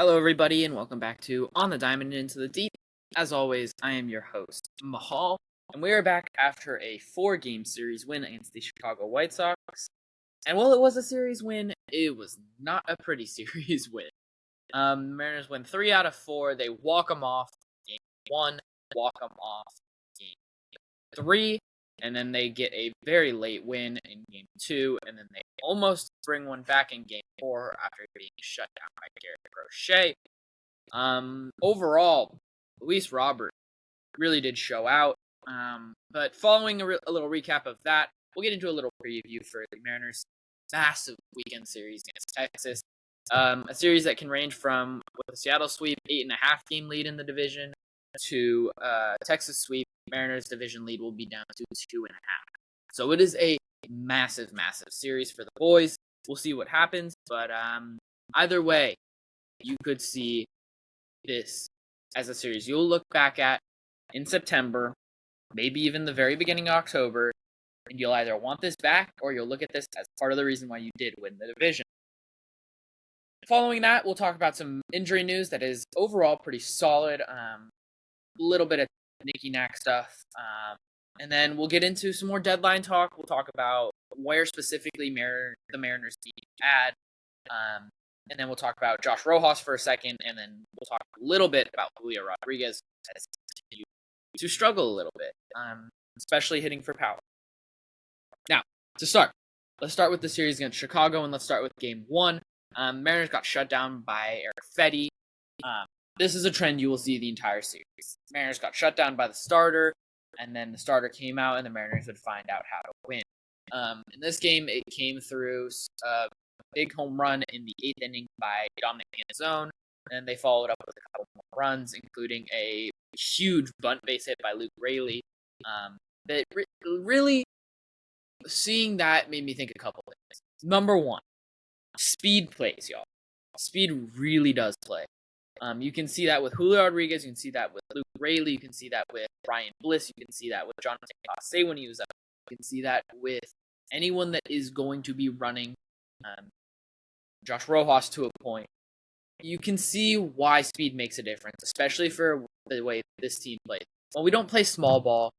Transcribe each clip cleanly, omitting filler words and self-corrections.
Hello, everybody, and welcome back to On the Diamond Into the Deep. As always, I am your host, Mahal, and we are back after a 4-game series win against the Chicago White Sox. And while it was a series win, it was not a pretty series win. Mariners win 3 out of 4. They walk them off game 1, walk them off game 3, and then they get a very late win in game 2, and then they almost bring one back in game 4 after being shut down by Garrett Crochet. Overall, Luis Robert really did show out. But following a little recap of that, we'll get into a little preview for the Mariners' massive weekend series against Texas. A series that can range from, with the Seattle sweep, 8.5 game lead in the division, to Texas sweep. Mariners division lead will be down to 2.5. So it is a massive, massive series for the boys. We'll see what happens, but either way, you could see this as a series you'll look back at in September, maybe even the very beginning of October, and you'll either want this back or you'll look at this as part of the reason why you did win the division. Following that, we'll talk about some injury news that is overall pretty solid. A little bit of knicky-knack stuff. And then we'll get into some more deadline talk. We'll talk about where specifically the Mariners need to add. And then we'll talk about Josh Rojas for a second. And then we'll talk a little bit about Julio Rodriguez as he continues to struggle a little bit, especially hitting for power. Now, to start, let's start with the series against Chicago, and let's start with game 1. Mariners got shut down by Eric Fetty. This is a trend you will see the entire series. Mariners got shut down by the starter, and then the starter came out, and the Mariners would find out how to win. In this game, it came through a big home run in the 8th inning by Dominic Canzone, and they followed up with a couple more runs, including a huge bunt base hit by Luke Raley. That really, seeing that made me think a couple of things. Number one, speed plays, y'all. Speed really does play. You can see that with Julio Rodriguez. You can see that with Luke Raley. You can see that with Brian Bliss. You can see that with Jonathan Cossé when he was up. You can see that with anyone that is going to be running Josh Rojas to a point. You can see why speed makes a difference, especially for the way this team plays. Well, we don't play small ball.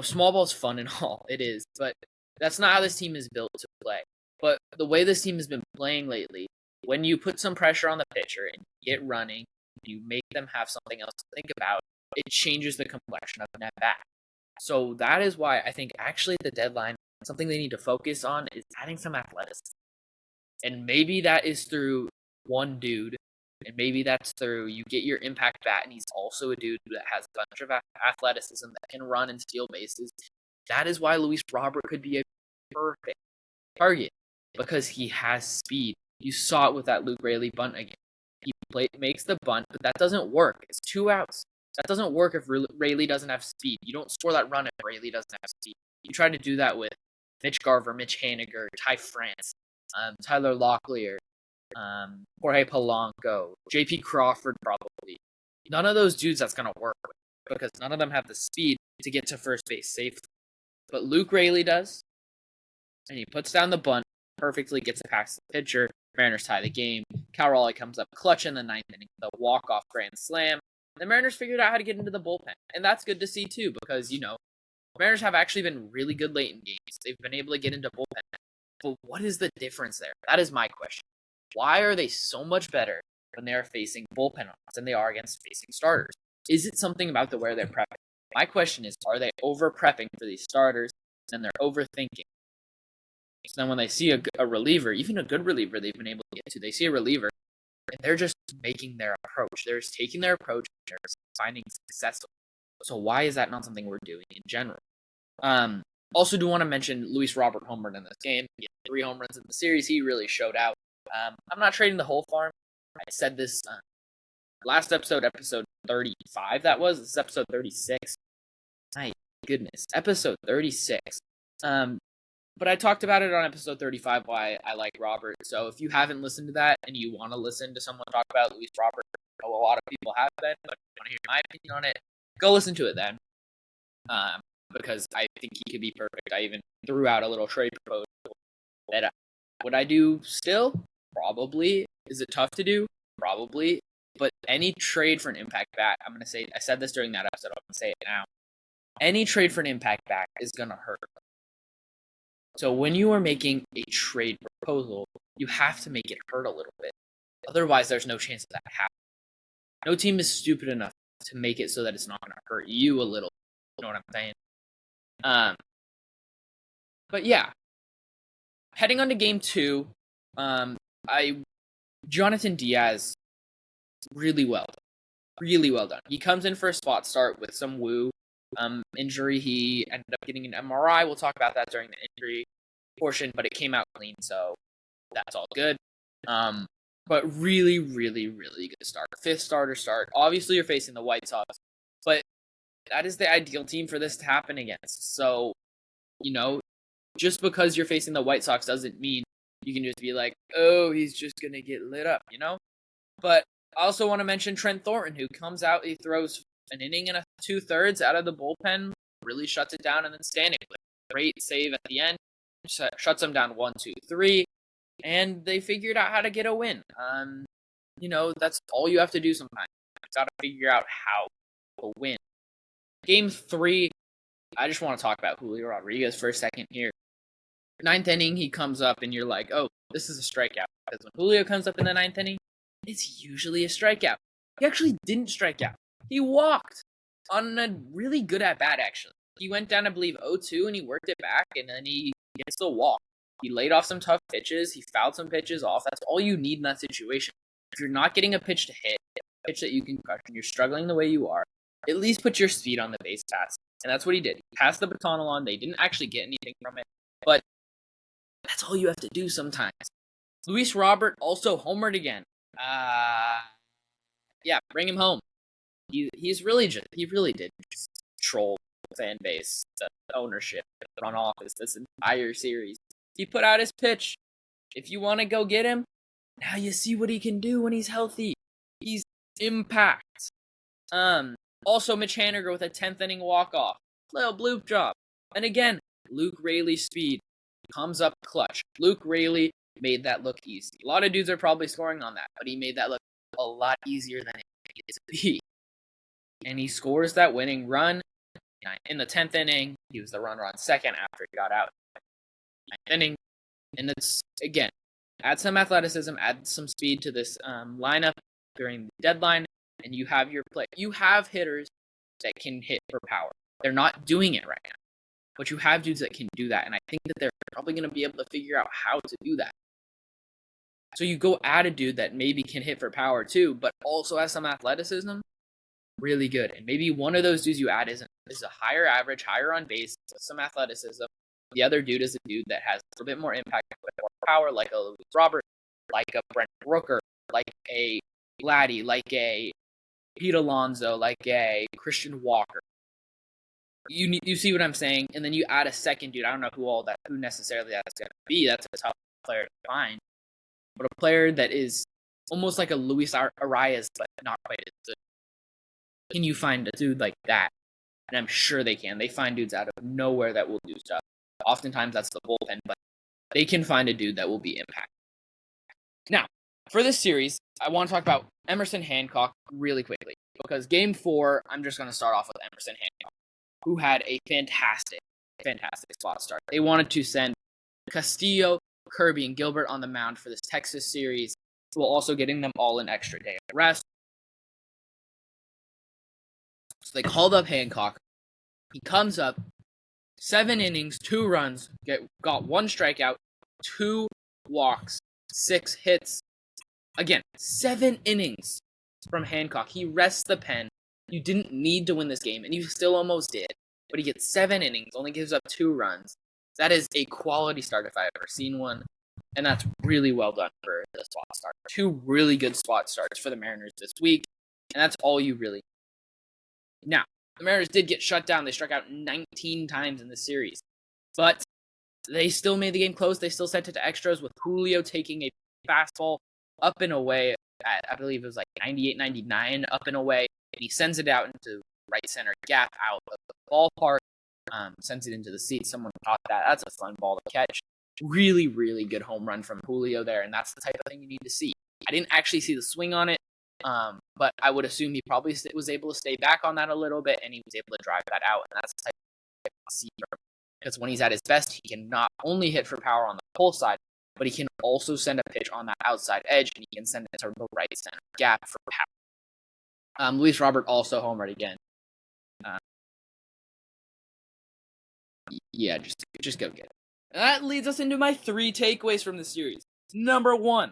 Small ball's fun and all. It is. But that's not how this team is built to play. But the way this team has been playing lately, when you put some pressure on the pitcher and you get running, you make them have something else to think about, it changes the complexion of an at-bat. So that is why I think actually the deadline, something they need to focus on is adding some athleticism. And maybe that is through one dude, and maybe that's through you get your impact bat, and he's also a dude that has a bunch of athleticism that can run and steal bases. That is why Luis Robert could be a perfect target, because he has speed. You saw it with that Luke Raley bunt again. He makes the bunt, but that doesn't work. It's 2 outs. That doesn't work if Raley doesn't have speed. You don't score that run if Raley doesn't have speed. You try to do that with Mitch Garver, Mitch Haniger, Ty France, Tyler Locklear, Jorge Polanco, J.P. Crawford probably. None of those dudes that's going to work with, because none of them have the speed to get to first base safely. But Luke Raley does, and he puts down the bunt perfectly, gets it past the pitcher. Mariners tie the game. Cal Raleigh comes up clutch in the 9th inning, the walk-off grand slam. The Mariners figured out how to get into the bullpen, and that's good to see too, because Mariners have actually been really good late in games. They've been able to get into bullpen. But what is the difference there? That is my question. Why are they so much better when they are facing bullpen arms than they are against facing starters? Is it something about the way they're prepping? My question is, are they over-prepping for these starters, and they're overthinking? So then when they see a reliever, even a good reliever they've been able to get to, they see a reliever, and they're just making their approach. They're just taking their approach, and they're finding success. So why is that not something we're doing in general? Also do want to mention Luis Robert homered in this game. He had 3 home runs in the series. He really showed out. I'm not trading the whole farm. I said this last episode 35 that was. This is episode 36. My goodness. Episode 36. But I talked about it on episode 35 why I like Robert. So if you haven't listened to that and you want to listen to someone talk about Luis Robert, I know a lot of people have been, but if you want to hear my opinion on it, go listen to it then. Because I think he could be perfect. I even threw out a little trade proposal that would I do still? Probably. Is it tough to do? probably. But any trade for an impact bat, I'm going to say, I said this during that episode, I'm going to say it now. Any trade for an impact bat is going to hurt. So when you are making a trade proposal, you have to make it hurt a little bit. Otherwise, there's no chance of that happening. No team is stupid enough to make it so that it's not going to hurt you a little. You know what I'm saying? But yeah, heading on to game 2, Jonathan Diaz, really well done. He comes in for a spot start with some injury. He ended up getting an MRI. We'll talk about that during the injury portion, but it came out clean, so that's all good. But really, really, really good start. 5th starter start. Obviously, you're facing the White Sox, but that is the ideal team for this to happen against. So, just because you're facing the White Sox doesn't mean you can just be like, oh, he's just going to get lit up, But I also want to mention Trent Thornton, who comes out, he throws an inning and 2/3 out of the bullpen, really shuts it down, and then standing with great save at the end, shuts them down 1, 2, 3, and they figured out how to get a win. That's all you have to do sometimes. You got to figure out how to win. Game 3, I just want to talk about Julio Rodriguez for a second here. 9th inning, he comes up, and you're like, oh, this is a strikeout. Because when Julio comes up in the 9th inning, it's usually a strikeout. He actually didn't strike out. He walked on a really good at-bat, actually. He went down, I believe, 0-2, and he worked it back, and then he gets the walk. He laid off some tough pitches. He fouled some pitches off. That's all you need in that situation. If you're not getting a pitch to hit, a pitch that you can crush, and you're struggling the way you are, at least put your speed on the base pass. And that's what he did. He passed the baton along. They didn't actually get anything from it, but that's all you have to do sometimes. Luis Robert also homered again. Yeah, bring him home. He really did just troll the fan base, the ownership, the front office, this entire series. He put out his pitch. If you want to go get him, now you see what he can do when he's healthy. He's impact. Also, Mitch Haniger with a 10th inning walk-off. Little bloop job. And again, Luke Raley's speed comes up clutch. Luke Raley made that look easy. A lot of dudes are probably scoring on that, but he made that look a lot easier than it needed to be. And he scores that winning run. In the 10th inning, he was the runner on second after he got out. 9th inning. And it's, again, add some athleticism, add some speed to this lineup during the deadline, and you have your play. You have hitters that can hit for power. They're not doing it right now, but you have dudes that can do that, and I think that they're probably going to be able to figure out how to do that. So you go add a dude that maybe can hit for power too, but also has some athleticism. Really good. And maybe one of those dudes you add is a higher average, higher on base, with some athleticism. The other dude is a dude that has a little bit more impact, a bit more power, like a Luis Robert, like a Brent Rooker, like a Vladdy, like a Pete Alonso, like a Christian Walker. You see what I'm saying? And then you add a second dude. I don't know who necessarily that's going to be. That's a tough player to find. But a player that is almost like a Luis Arias, but not quite as good. Can you find a dude like that? And I'm sure they can. They find dudes out of nowhere that will do stuff. Oftentimes that's the bullpen, but they can find a dude that will be impact. Now, for this series, I want to talk about Emerson Hancock really quickly. Because game 4, I'm just going to start off with Emerson Hancock, who had a fantastic spot start. They wanted to send Castillo, Kirby, and Gilbert on the mound for this Texas series, while also getting them all an extra day of rest. So they called up Hancock. He comes up, 7 innings, 2 runs, got 1 strikeout, 2 walks, 6 hits. Again, 7 innings from Hancock. He rests the pen. You didn't need to win this game, and you still almost did. But he gets 7 innings, only gives up 2 runs. That is a quality start if I've ever seen one. And that's really well done for the spot start. 2 really good spot starts for the Mariners this week. And that's all you really need. Now, the Mariners did get shut down. They struck out 19 times in this series. But they still made the game close. They still sent it to extras with Julio taking a fastball up and away. I believe it was like 98, 99 up and away. And he sends it out into right center gap out of the ballpark. Sends it into the seat. Someone caught that. That's a fun ball to catch. Really, really good home run from Julio there. And that's the type of thing you need to see. I didn't actually see the swing on it, but I would assume he probably was able to stay back on that a little bit, and he was able to drive that out, and that's the type of see because when he's at his best, he can not only hit for power on the pull side, but he can also send a pitch on that outside edge, and he can send it to the right center gap for power. Luis Robert also homered again. Yeah, just go get it. And that leads us into my 3 takeaways from the series. Number 1,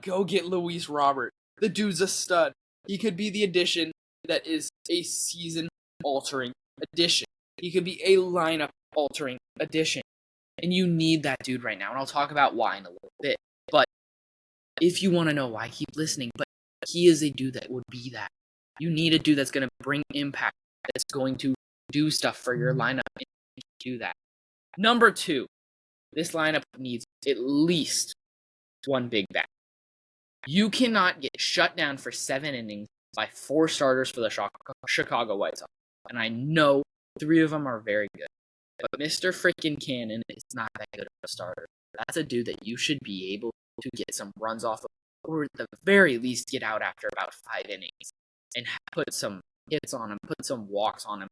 go get Luis Robert. The dude's a stud. He could be the addition that is a season-altering addition. He could be a lineup-altering addition. And you need that dude right now. And I'll talk about why in a little bit. But if you want to know why, keep listening. But he is a dude that would be that. You need a dude that's going to bring impact, that's going to do stuff for your lineup and do that. Number 2, this lineup needs at least one big bat. You cannot get shut down for 7 innings by 4 starters for the Chicago White Sox. And I know 3 of them are very good. But Mr. Freaking Cannon is not that good of a starter. That's a dude that you should be able to get some runs off of, or at the very least get out after about 5 innings and put some hits on him, put some walks on him.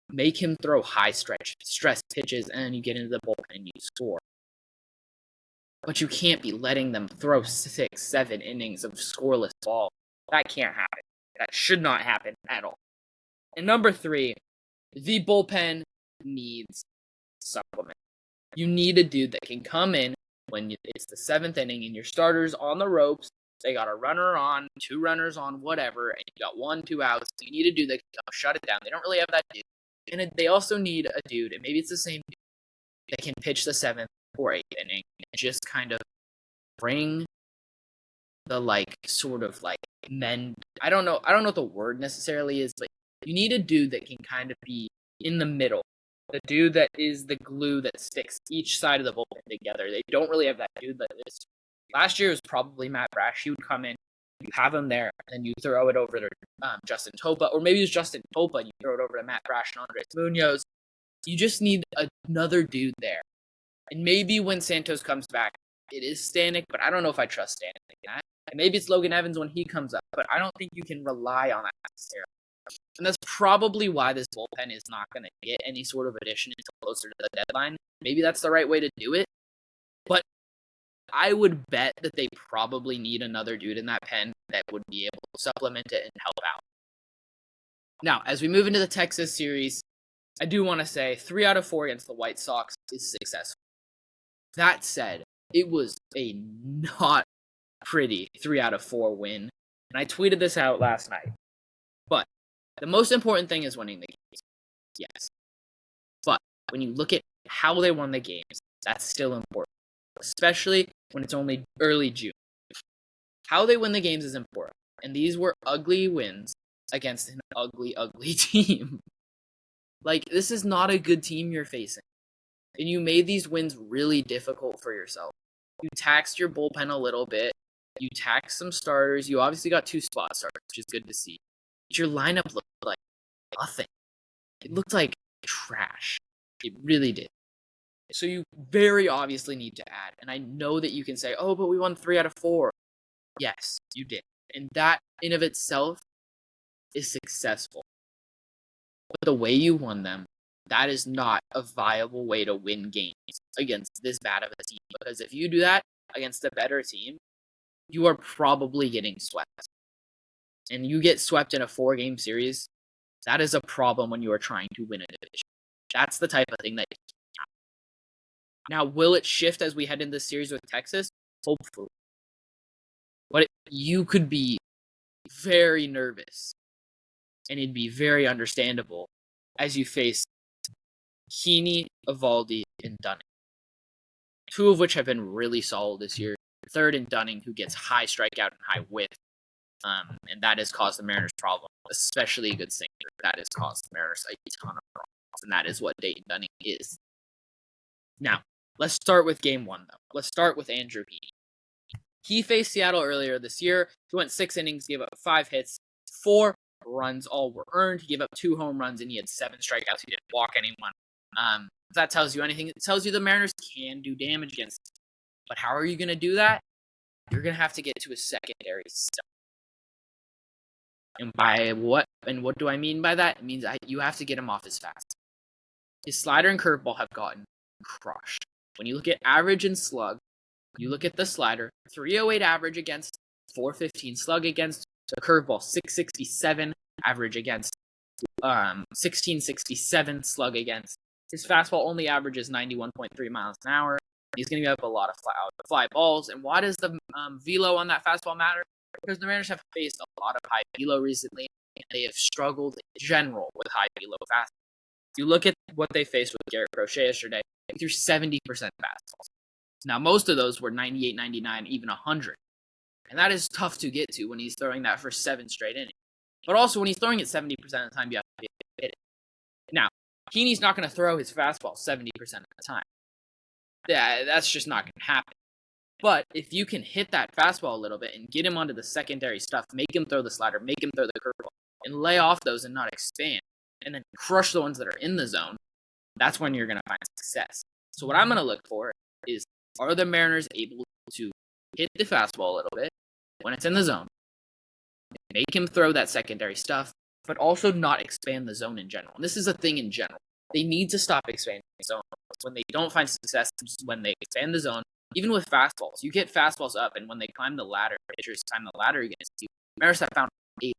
Make him throw high stress pitches, and then you get into the bullpen and you score. But you can't be letting them throw 6, 7 innings of scoreless ball. That can't happen. That should not happen at all. And number 3, the bullpen needs supplement. You need a dude that can come in when it's the 7th inning and your starter's on the ropes. They got a runner on, 2 runners on, whatever, and you got 1, 2 outs. You need a dude that can come shut it down. They don't really have that dude. And they also need a dude, and maybe it's the same dude, that can pitch the 7th or 8th inning and just kind of bring the sort of mend. I don't know what the word necessarily is, but you need a dude that can kind of be in the middle. The dude that is the glue that sticks each side of the bullpen together. They don't really have that dude, but last year was probably Matt Brash. He would come in, you have him there, and you throw it over to Justin Topa, or maybe it's Justin Topa, and you throw it over to Matt Brash and Andres Munoz. You just need another dude there. And maybe when Santos comes back, it is Stanek, but I don't know if I trust Stanek. And maybe it's Logan Evans when he comes up, but I don't think you can rely on that necessarily. And that's probably why this bullpen is not going to get any sort of addition until closer to the deadline. Maybe that's the right way to do it. But I would bet that they probably need another dude in that pen that would be able to supplement it and help out. Now, as we move into the Texas series, I do want to say 3 out of 4 against the White Sox is successful. That said, it was a not pretty 3 out of 4 win. And I tweeted this out last night. But the most important thing is winning the games. Yes. But when you look at how they won the games, that's still important. Especially when it's only early June. How they win the games is important. And these were ugly wins against an ugly, ugly team. This is not a good team you're facing. And you made these wins really difficult for yourself. You taxed your bullpen a little bit. You taxed some starters. You obviously got 2 spot starters, which is good to see. But your lineup looked like nothing. It looked like trash. It really did. So you very obviously need to add. And I know that you can say, oh, but we won 3 out of 4. Yes, you did. And that in of itself is successful. But the way you won them, that is not a viable way to win games against this bad of a team. Because if you do that against a better team, you are probably getting swept. And you get swept in a 4-game series, that is a problem when you are trying to win a division. That's the type of thing that now, will it shift as we head into the series with Texas? Hopefully. But you could be very nervous, and it'd be very understandable as you face Heaney, Evaldi, and Dunning. 2 of which have been really solid this year. 3rd in Dunning, who gets high strikeout and high whip. And that has caused the Mariners problems, especially a good sinker. That has caused the Mariners a ton of problems, and that is what Dayton Dunning is. Now, let's start with game 1, though. Let's start with Andrew Heaney. He faced Seattle earlier this year. He went 6 innings, gave up 5 hits, 4 runs, all were earned. He gave up 2 home runs, and he had 7 strikeouts. He didn't walk anyone. If that tells you anything, it tells you the Mariners can do damage against him. But how are you going to do that? you're going to have to get to a secondary stuff. And by what do I mean by that? It means you have to get him off his fast. His slider and curveball have gotten crushed. When you look at average and slug, you look at the slider, 308 average against, 415 slug against, the curveball 667 average against, 1667 slug against. His fastball only averages 91.3 miles an hour. He's going to give up a lot of fly balls. And why does the velo on that fastball matter? Because the Mariners have faced a lot of high velo recently, and they have struggled in general with high velo fastballs. You look at what they faced with Garrett Crochet yesterday, he threw 70% fastballs. Now, most of those were 98, 99, even 100. And that is tough to get to when he's throwing that for 7 straight innings. But also, when he's throwing it 70% of the time, you have to be able to hit it. Now, Heaney's not going to throw his fastball 70% of the time. That's just not going to happen. But if you can hit that fastball a little bit and get him onto the secondary stuff, make him throw the slider, make him throw the curveball, and lay off those and not expand, and then crush the ones that are in the zone, that's when you're going to find success. So what I'm going to look for is, are the Mariners able to hit the fastball a little bit when it's in the zone, make him throw that secondary stuff, but also not expand the zone in general. And this is a thing in general. They need to stop expanding the zone. When they don't find success, when they expand the zone, even with fastballs, you get fastballs up, and when they climb the ladder, pitchers climb the ladder against you. Mariners have found a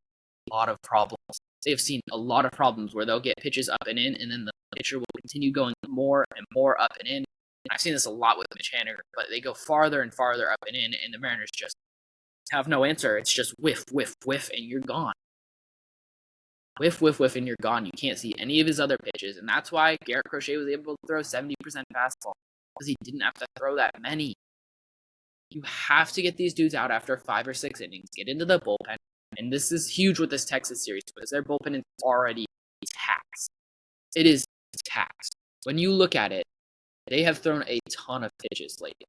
lot of problems. They have seen a lot of problems where they'll get pitches up and in, and then the pitcher will continue going more and more up and in. I've seen this a lot with Mitch Haniger, but they go farther and farther up and in, and the Mariners just have no answer. It's just whiff, whiff, whiff, and you're gone. Whiff, whiff, whiff, and you're gone. You can't see any of his other pitches, and that's why Garrett Crochet was able to throw 70% fastball, because he didn't have to throw that many. You have to get these dudes out after 5 or 6 innings, get into the bullpen, and this is huge with this Texas series, because their bullpen is already taxed. It is taxed. When you look at it, they have thrown a ton of pitches lately.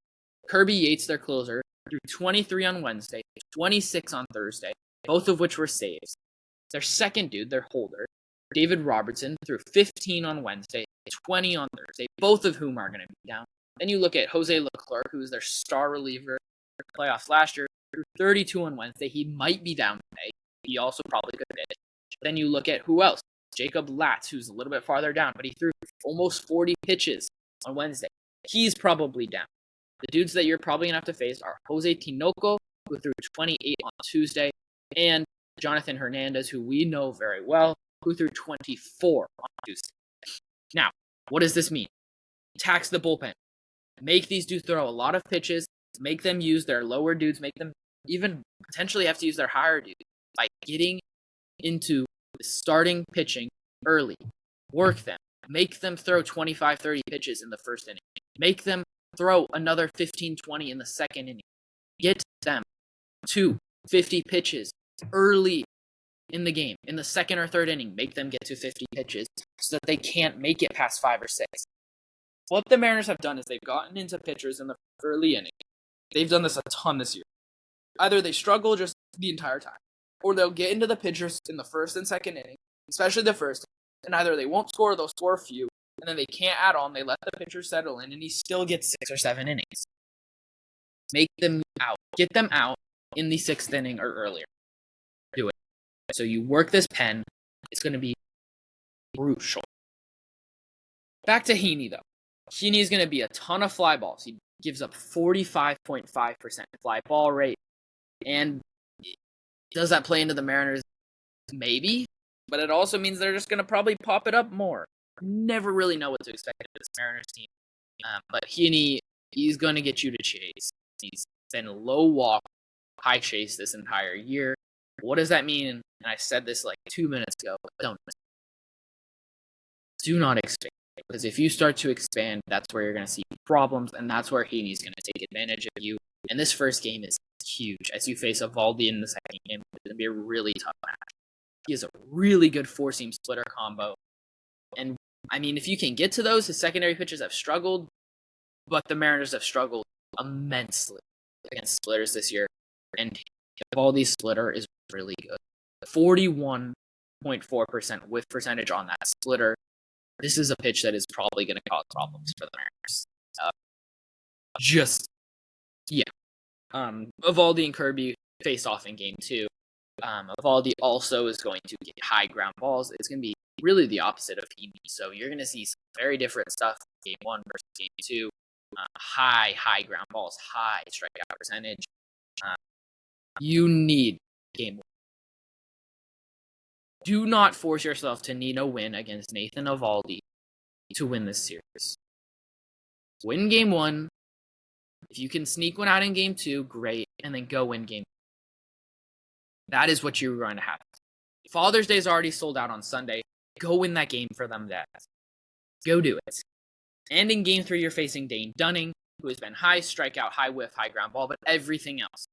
Kirby Yates, their closer, threw 23 on Wednesday, 26 on Thursday, both of which were saves. Their second dude, their holder, David Robertson, threw 15 on Wednesday, 20 on Thursday, both of whom are going to be down. Then you look at Jose Leclerc, who is their star reliever for the playoffs last year, threw 32 on Wednesday. He might be down today. He also probably could pitch. Then you look at who else? Jacob Latz, who's a little bit farther down, but he threw almost 40 pitches on Wednesday. He's probably down. The dudes that you're probably going to have to face are Jose Tinoco, who threw 28 on Tuesday, and Jonathan Hernandez, who we know very well, who threw 24 on Tuesday. Now, what does this mean? Tax the bullpen. Make these dudes throw a lot of pitches, make them use their lower dudes, make them even potentially have to use their higher dudes by getting into starting pitching early. Work them. Make them throw 25, 30 pitches in the first inning. Make them throw another 15, 20 in the second inning. Get them to 50 pitches early in the game. In the second or third inning, make them get to 50 pitches so that they can't make it past 5 or 6. What the Mariners have done is they've gotten into pitchers in the early inning. They've done this a ton this year. Either they struggle just the entire time, or they'll get into the pitchers in the first and second inning, especially the first, and either they won't score or they'll score a few, and then they can't add on. They let the pitcher settle in, and he still gets 6 or 7 innings. Make them out. Get them out in the 6th inning or earlier. Do it. So you work this pen. It's going to be crucial. Back to Heaney, though. Heaney is going to be a ton of fly balls. He gives up 45.5% fly ball rate. And does that play into the Mariners? Maybe. But it also means they're just going to probably pop it up more. Never really know what to expect of this Mariners team. But Heaney, he's going to get you to chase. He's been low walk, high chase this entire year. What does that mean? And I said this like 2 minutes ago, but do not expand. Because if you start to expand, that's where you're going to see problems, and that's where Heaney's going to take advantage of you. And this first game is huge. As you face Evaldi in the second game, it's going to be a really tough match. He has a really good four-seam splitter combo. And, I mean, if you can get to those, his secondary pitches have struggled, but the Mariners have struggled immensely against splitters this year. And Evaldi's splitter is really good. 41.4% whiff percentage on that splitter. This is a pitch that is probably going to cause problems for the Mariners. Evaldi and Kirby face off in game 2. Evaldi also is going to get high ground balls. It's going to be really the opposite of Heaney. So you're going to see some very different stuff in game 1 versus game 2. High ground balls, high strikeout percentage. You need game 1. Do not force yourself to need a win against Nathan Evaldi to win this series. Win game 1. If you can sneak one out in game 2, great, and then go win game 2. That is what you're going to have. Father's Day is already sold out on Sunday. Go win that game for them, dads. Go do it. And in game 3, you're facing Dane Dunning, who has been high strikeout, high whiff, high ground ball, but everything else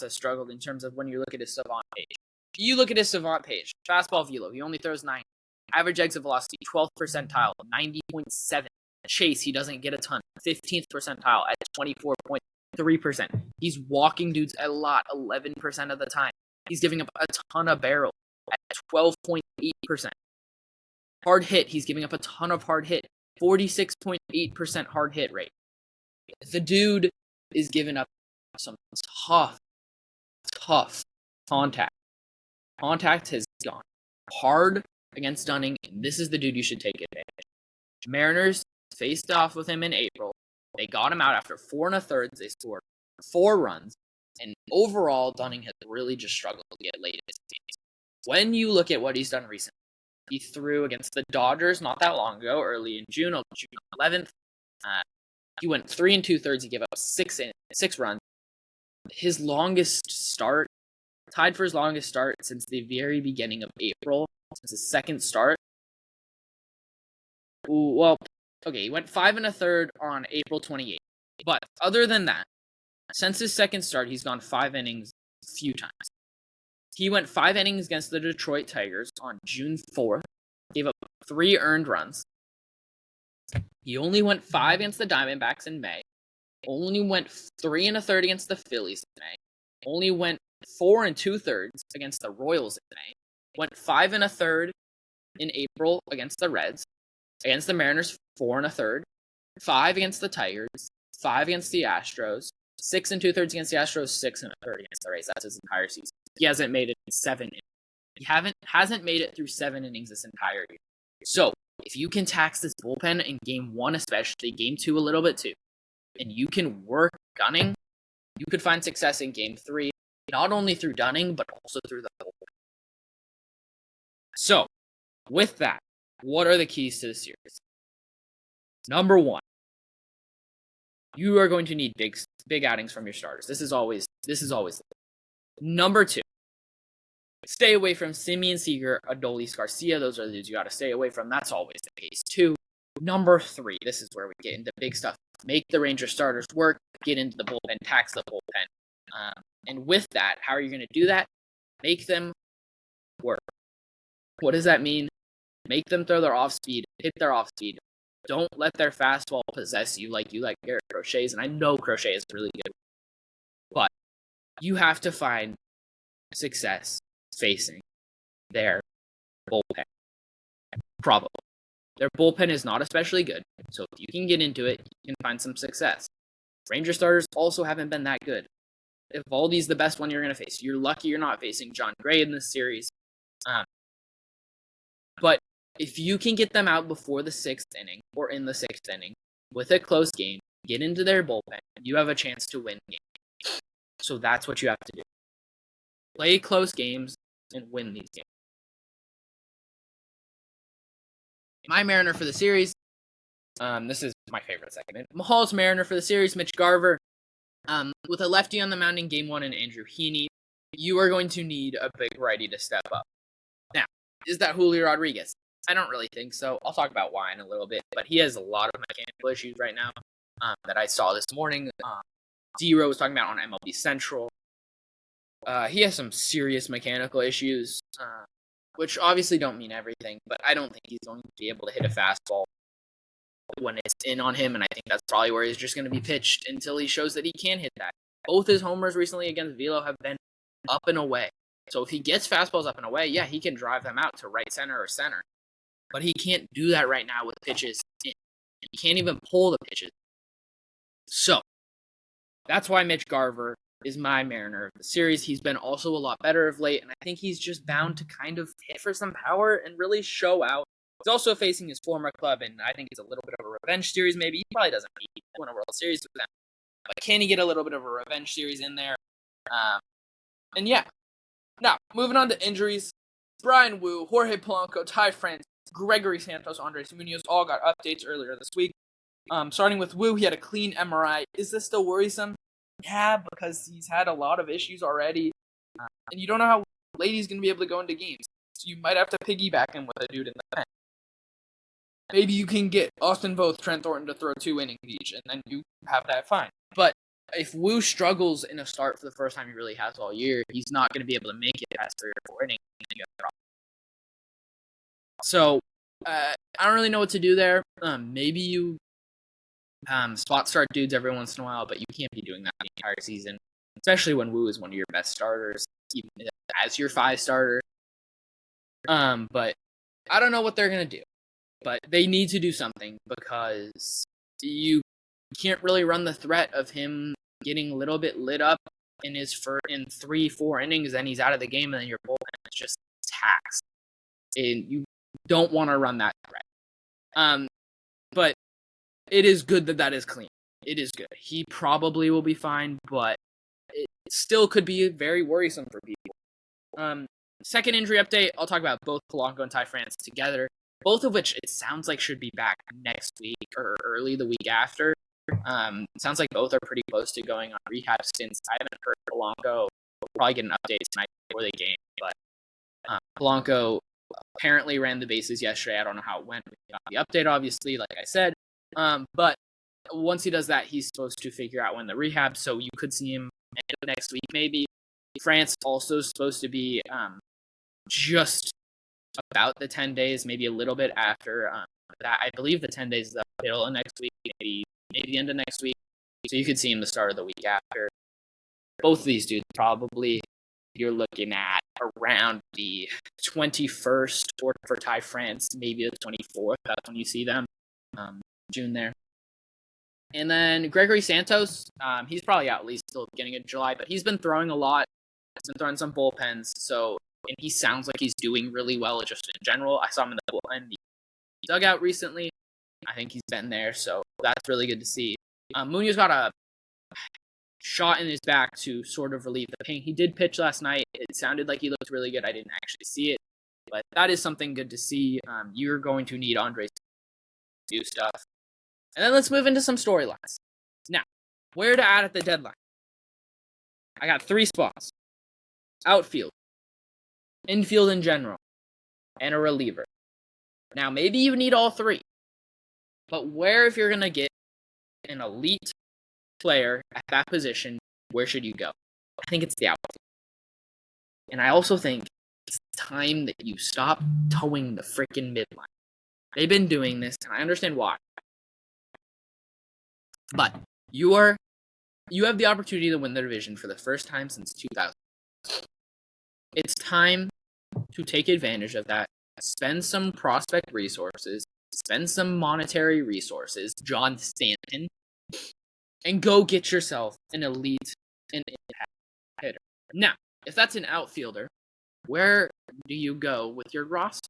has struggled in terms of when you look at his savant page. You look at his savant page, fastball velo, he only throws 9. Average exit velocity, 12th percentile, 90.7. Chase, he doesn't get a ton, 15th percentile at 24.3%. He's walking dudes a lot, 11% of the time. He's giving up a ton of barrels at 12.8%. Hard hit, he's giving up a ton of hard hit, 46.8% hard hit rate. The dude is giving up some tough contact. Contact has gone hard against Dunning, and this is the dude you should take advantage. Mariners faced off with him in April. They got him out after 4 1/3. They scored 4 runs, and overall, Dunning has really just struggled to get late in his games. When you look at what he's done recently, he threw against the Dodgers not that long ago, early in June 11th. He went 3 2/3. He gave up 6 runs. His longest start, tied for his longest start since the very beginning of April, since his second start. He went 5 1/3 on April 28th. But other than that, since his second start, he's gone 5 innings a few times. He went 5 innings against the Detroit Tigers on June 4th, gave up 3 earned runs. He only went 5 against the Diamondbacks in May. Only went 3 1/3 against the Phillies in May. Only went 4 2/3 against the Royals in May. Went 5 1/3 in April against the Reds. Against the Mariners, 4 1/3. 5 against the Tigers. 5 against the Astros. 6 2/3 against the Astros. 6 1/3 against the Rays. That's his entire season. He hasn't made it 7 innings. He hasn't made it through 7 innings this entire year. So, if you can tax this bullpen in game 1 especially, game 2 a little bit too, and you can work Dunning, you could find success in game 3, not only through Dunning, but also through the bullpen. So, with that, what are the keys to the series? Number 1, you are going to need big outings from your starters. This is always Number 2, stay away from Simeon Seager, Adolis Garcia. Those are the dudes you got to stay away from. That's always the case too. Number 3, this is where we get into big stuff. Make the Ranger starters work. Get into the bullpen. Tax the bullpen. And with that, how are you going to do that? Make them work. What does that mean? Make them throw their off speed. Hit their off speed. Don't let their fastball possess you like Garrett Crochet's. And I know Crochet is really good. But you have to find success facing their bullpen. Probably. Their bullpen is not especially good, so if you can get into it, you can find some success. Ranger starters also haven't been that good. Evaldi's the best one you're going to face. You're lucky you're not facing John Gray in this series. But if you can get them out before the 6th inning or in the 6th inning with a close game, get into their bullpen, you have a chance to win games. So that's what you have to do. Play close games and win these games. My Mariner for the series, this is my favorite segment. Mahal's Mariner for the series, Mitch Garver. With a lefty on the mound in game 1 and Andrew Heaney, you are going to need a big righty to step up. Now, is that Julio Rodriguez? I don't really think so. I'll talk about why in a little bit, but he has a lot of mechanical issues right now that I saw this morning. D-Row was talking about on MLB Central. He has some serious mechanical issues, which obviously don't mean everything, but I don't think he's going to be able to hit a fastball when it's in on him, and I think that's probably where he's just going to be pitched until he shows that he can hit that. Both his homers recently against Velo have been up and away. So if he gets fastballs up and away, yeah, he can drive them out to right center or center. But he can't do that right now with pitches in. He can't even pull the pitches. So, That's why Mitch Garver is my Mariner of the series. He's been also a lot better of late, and I think he's just bound to kind of hit for some power and really show out. He's also facing his former club, and I think it's a little bit of a revenge series maybe. He probably doesn't need to win a World Series with them. But can he get a little bit of a revenge series in there? And yeah. Now, moving on to injuries. Brian Wu, Jorge Polanco, Ty France, Gregory Santos, Andres Munoz all got updates earlier this week. Starting with Wu, he had a clean MRI. Is this still worrisome? Yeah, because he's had a lot of issues already. And you don't know how late he's going to be able to go into games. So you might have to piggyback him with a dude in the pen. Maybe you can get Austin Voth, Trent Thornton to throw 2 innings each, and then you have that fine. But if Wu struggles in a start for the first time he really has all year, he's not going to be able to make it past 3 or 4 innings. So, I don't really know what to do there. Maybe you spot start dudes every once in a while, but you can't be doing that the entire season, especially when Wu is one of your best starters, even as your 5 starter. But I don't know what they're going to do. But they need to do something because you can't really run the threat of him getting a little bit lit up in 3-4 innings, then he's out of the game, and then your bullpen is just taxed. And you don't want to run that threat. But it is good that is clean. It is good. He probably will be fine, but it still could be very worrisome for people. Second injury update, I'll talk about both Polanco and Ty France together. Both of which it sounds like should be back next week or early the week after. Sounds like both are pretty close to going on rehab stints. I haven't heard Polanco. We'll probably get an update tonight before the game. But Polanco apparently ran the bases yesterday. I don't know how it went. We got the update, obviously, like I said. But once he does that, he's supposed to figure out when the rehab. So you could see him next week, maybe. France also supposed to be just about the 10 days, maybe a little bit after that. I believe the 10 days is the middle of next week, maybe the end of next week. So you could see him the start of the week after. Both of these dudes probably you're looking at around the 21st, or for Ty France, maybe the 24th. That's when you see them, June there. And then Gregory Santos, he's probably out at least till the beginning of July, but he's been throwing a lot. He's been throwing some bullpens, and he sounds like he's doing really well just in general. I saw him in the bullpen, the dugout recently. I think he's been there, so that's really good to see. Munoz got a shot in his back to sort of relieve the pain. He did pitch last night. It sounded like he looked really good. I didn't actually see it, but that is something good to see. You're going to need Andres to do stuff. And then let's move into some storylines. Now, where to add at the deadline? I got 3 spots. Outfield, infield in general, and a reliever. Now, maybe you need all 3. But where, if you're going to get an elite player at that position, where should you go? I think it's the outfield. And I also think it's time that you stop towing the freaking midline. They've been doing this, and I understand why. But you have the opportunity to win the division for the first time since 2000. It's time to take advantage of that, spend some prospect resources, spend some monetary resources, John Stanton, and go get yourself an elite and impact hitter. Now, if that's an outfielder, where do you go with your roster?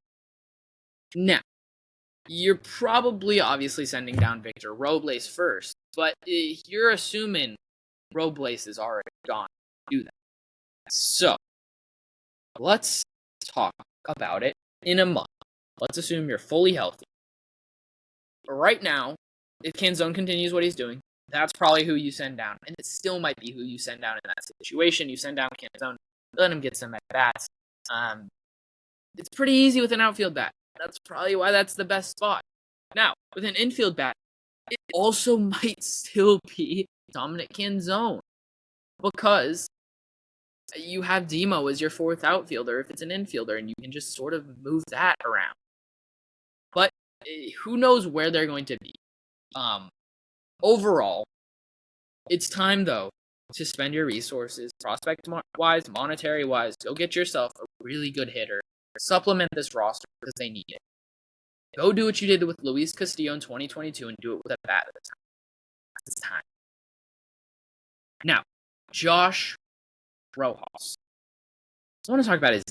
Now, you're probably obviously sending down Victor Robles first, but you're assuming Robles is already gone to do that. So, let's talk about it in a month. Let's assume you're fully healthy. Right now, if Canzone continues what he's doing, that's probably who you send down. And it still might be who you send down in that situation. You send down Canzone, let him get some at-bats. It's pretty easy with an outfield bat. That's probably why that's the best spot. Now, with an infield bat, it also might still be Dominic Canzone. Because you have Demo as your 4th outfielder if it's an infielder, and you can just sort of move that around. But who knows where they're going to be. Overall, it's time, though, to spend your resources, prospect-wise, monetary-wise. Go get yourself a really good hitter. Supplement this roster because they need it. Go do what you did with Luis Castillo in 2022 and do it with a bat at the time. It's time. Now, Josh Rojas. I want to talk about his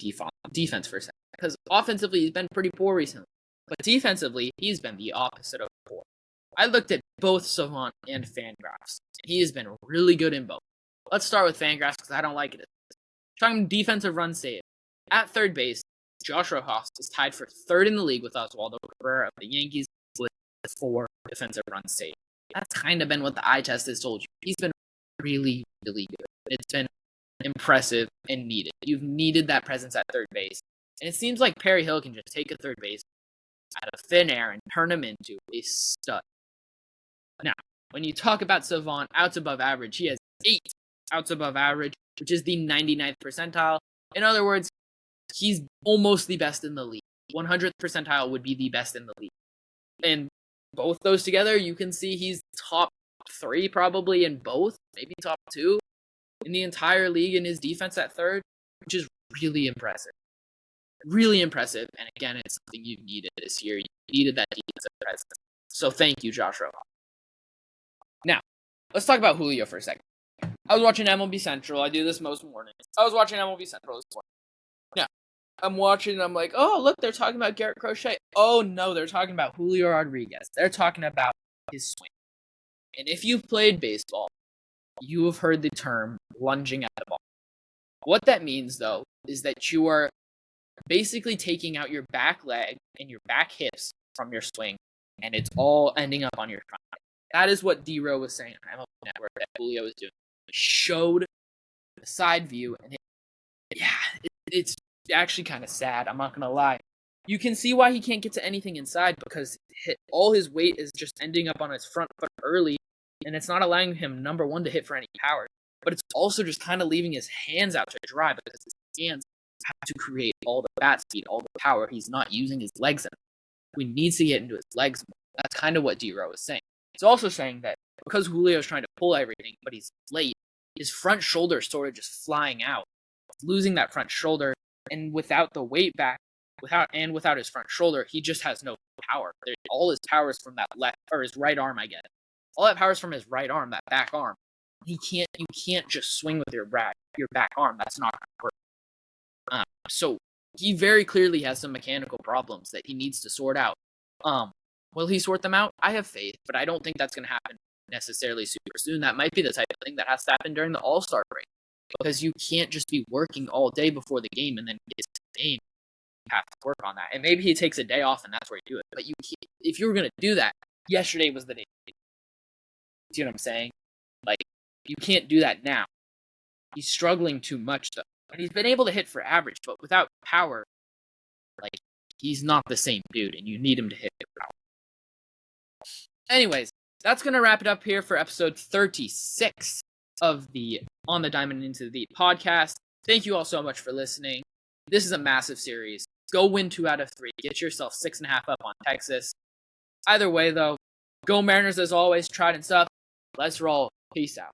defense for a second, because offensively he's been pretty poor recently, but defensively he's been the opposite of poor. I looked at both Savant and Fangraphs, and he has been really good in both. Let's start with Fangraphs because I don't like it. Talking defensive run save. At third base, Josh Rojas is tied for third in the league with Oswaldo Cabrera of the Yankees with 4 defensive run save. That's kind of been what the eye test has told you. He's been really, really good. It's been impressive and needed. You've needed that presence at third base. And it seems like Perry Hill can just take a third base out of thin air and turn him into a stud. Now, when you talk about Savant outs above average, he has 8 outs above average, which is the 99th percentile. In other words, he's almost the best in the league. 100th percentile would be the best in the league. And both those together, you can see he's top 3 probably in both, maybe top 2 in the entire league in his defense at third, which is really impressive. Really impressive. And again, it's something you needed this year. You needed that defensive presence. So thank you, Josh Rojas. Now, let's talk about Julio for a second. I was watching MLB Central. I do this most mornings. I was watching MLB Central this morning. Now, I'm watching and I'm like, oh, look, they're talking about Garrett Crochet. Oh, no, they're talking about Julio Rodriguez. They're talking about his swing. And if you've played baseball, you have heard the term lunging at the ball. What that means, though, is that you are basically taking out your back leg and your back hips from your swing, and it's all ending up on your front leg. That is what D-Row was saying on MLB Network that Julio was doing. He showed the side view, and it's actually kind of sad. I'm not going to lie. You can see why he can't get to anything inside because all his weight is just ending up on his front foot early, and it's not allowing him, number one, to hit for any power, but it's also just kind of leaving his hands out to dry because his hands have to create all the bat speed, all the power. He's not using his legs enough. He needs to get into his legs more. That's kind of what D-Row is saying. He's also saying that because Julio is trying to pull everything, but he's late, his front shoulder is sort of just flying out. He's losing that front shoulder, and without the weight back, without his front shoulder, he just has no power. All his power is from that left, or his right arm, I guess. All that power is from his right arm, that back arm. You can't just swing with your back arm. That's not going to work. So he very clearly has some mechanical problems that he needs to sort out. Will he sort them out? I have faith, but I don't think that's going to happen necessarily super soon. That might be the type of thing that has to happen during the All-Star break, because you can't just be working all day before the game and then get to the game. You have to work on that. And maybe he takes a day off and that's where you do it. But if you were going to do that, yesterday was the day. See what I'm saying? Like, you can't do that now. He's struggling too much, though. And he's been able to hit for average, but without power, like, he's not the same dude, and you need him to hit for power. Anyways, that's going to wrap it up here for episode 36 of the On the Diamond Into the podcast. Thank you all so much for listening. This is a massive series. Go win 2 out of 3. Get yourself 6.5 up on Texas. Either way, though, go Mariners as always. Tried and stuff. Let's roll. Peace out.